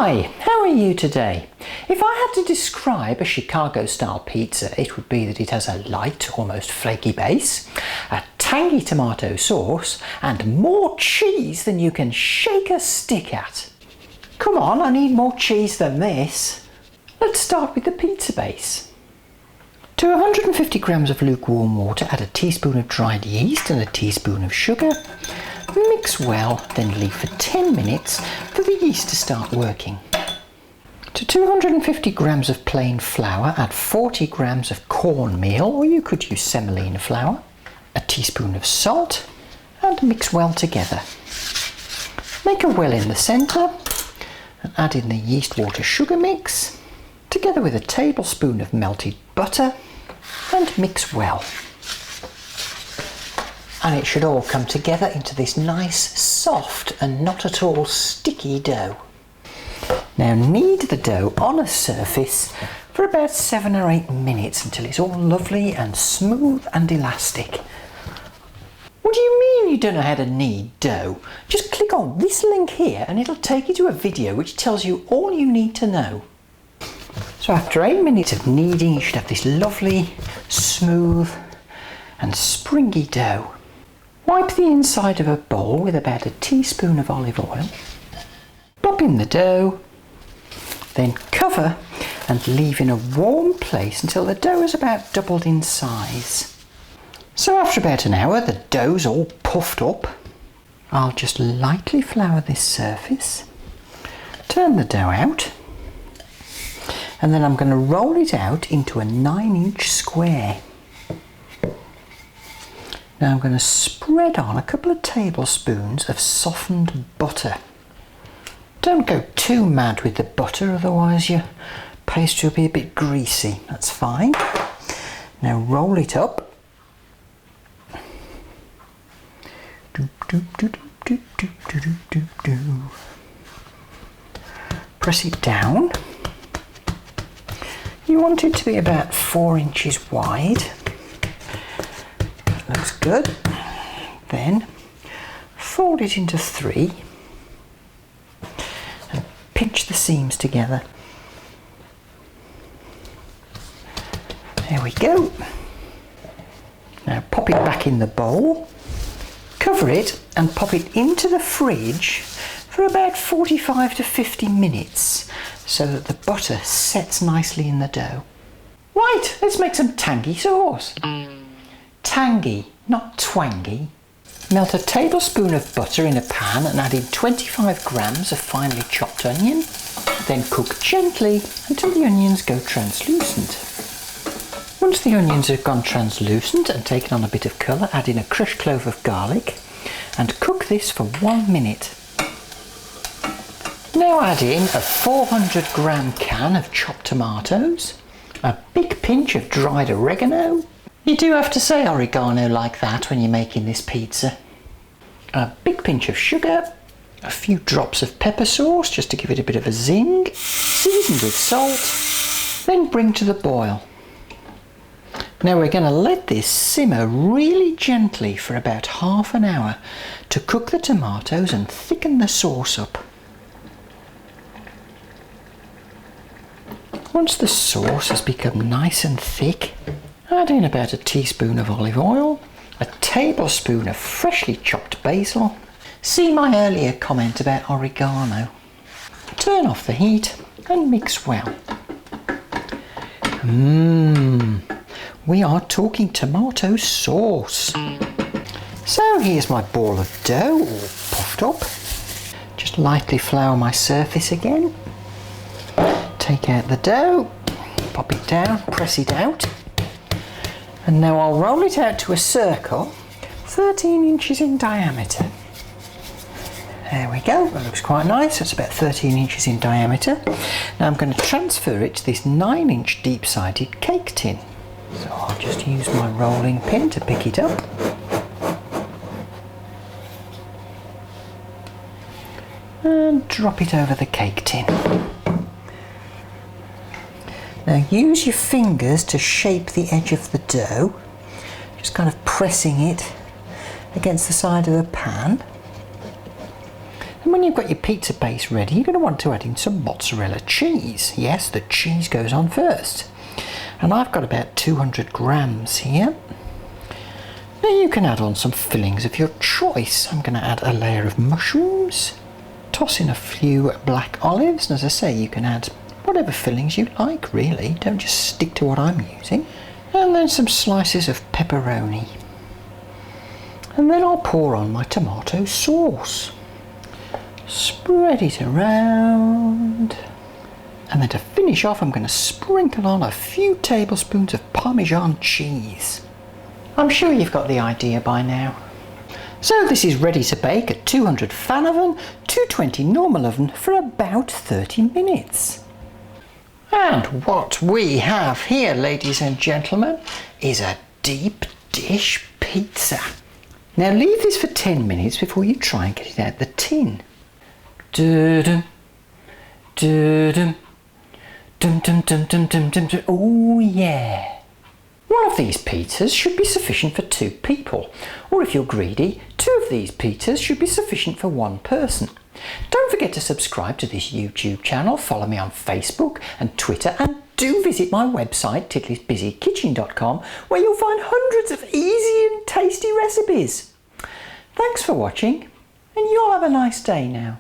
Hi, how are you today? If I had to describe a Chicago-style pizza, it would be that it has a light, almost flaky base, a tangy tomato sauce, and more cheese than you can shake a stick at. Come on, I need more cheese than this. Let's start with the pizza base. To 150 grams of lukewarm water, add a teaspoon of dried yeast and a teaspoon of sugar. Mix well, then leave for 10 minutes for the yeast to start working. To 250 grams of plain flour, add 40 grams of cornmeal, or you could use semolina flour, a teaspoon of salt, and mix well together. Make a well in the centre and add in the yeast water sugar mix, together with a tablespoon of melted butter, and mix well. And it should all come together into this nice, soft and not at all sticky dough. Now knead the dough on a surface for about 7 or 8 minutes until it's all lovely and smooth and elastic. What do you mean you don't know how to knead dough? Just click on this link here and it'll take you to a video which tells you all you need to know. So after 8 minutes of kneading, you should have this lovely, smooth and springy dough. Wipe the inside of a bowl with about a teaspoon of olive oil. Pop in the dough, then cover and leave in a warm place until the dough is about doubled in size. So after about an hour, the dough's all puffed up. I'll just lightly flour this surface, turn the dough out, and then I'm going to roll it out into a 9-inch square. Now I'm going to spread on a couple of tablespoons of softened butter. Don't go too mad with the butter, otherwise your pastry will be a bit greasy. That's fine. Now roll it up. Press it down. You want it to be about 4 inches wide. Looks good. Then fold it into 3 and pinch the seams together. There we go. Now pop it back in the bowl, cover it and pop it into the fridge for about 45 to 50 minutes so that the butter sets nicely in the dough. Right, let's make some tangy sauce. Tangy, not twangy. Melt a tablespoon of butter in a pan and add in 25 grams of finely chopped onion. Then cook gently until the onions go translucent. Once the onions have gone translucent and taken on a bit of colour, add in a crushed clove of garlic and cook this for 1 minute. Now add in a 400 gram can of chopped tomatoes, a big pinch of dried oregano. You do have to say oregano like that when you're making this pizza. A big pinch of sugar, a few drops of pepper sauce just to give it a bit of a zing, seasoned with salt, then bring to the boil. Now we're going to let this simmer really gently for about half an hour to cook the tomatoes and thicken the sauce up. Once the sauce has become nice and thick, add in about a teaspoon of olive oil, a tablespoon of freshly chopped basil. See my earlier comment about oregano. Turn off the heat and mix well. We are talking tomato sauce. So here's my ball of dough all puffed up. Just lightly flour my surface again. Take out the dough, pop it down, press it out. And now I'll roll it out to a circle 13 inches in diameter. There we go, that looks quite nice. It's about 13 inches in diameter. Now I'm going to transfer it to this 9-inch deep-sided cake tin. So I'll just use my rolling pin to pick it up. And drop it over the cake tin. Now use your fingers to shape the edge of the dough, just kind of pressing it against the side of the pan. And when you've got your pizza base ready, you're going to want to add in some mozzarella cheese. Yes, the cheese goes on first. And I've got about 200 grams here. Now you can add on some fillings of your choice. I'm going to add a layer of mushrooms, toss in a few black olives, and as I say, you can add whatever fillings you like really, don't just stick to what I'm using. And then some slices of pepperoni. And then I'll pour on my tomato sauce. Spread it around. And then to finish off, I'm going to sprinkle on a few tablespoons of Parmesan cheese. I'm sure you've got the idea by now. So this is ready to bake at 200 fan oven, 220 normal oven for about 30 minutes. And what we have here, ladies and gentlemen, is a deep dish pizza. Now leave this for 10 minutes before you try and get it out the tin. Dum dum dum dum dum dum dum dum dum. Oh yeah. One of these pizzas should be sufficient for 2 people, or if you're greedy, 2 of these pizzas should be sufficient for 1 person. Don't forget to subscribe to this YouTube channel, follow me on Facebook and Twitter, and do visit my website titlysbusykitchen.com, where you'll find hundreds of easy and tasty recipes. Thanks for watching, and you'll have a nice day now.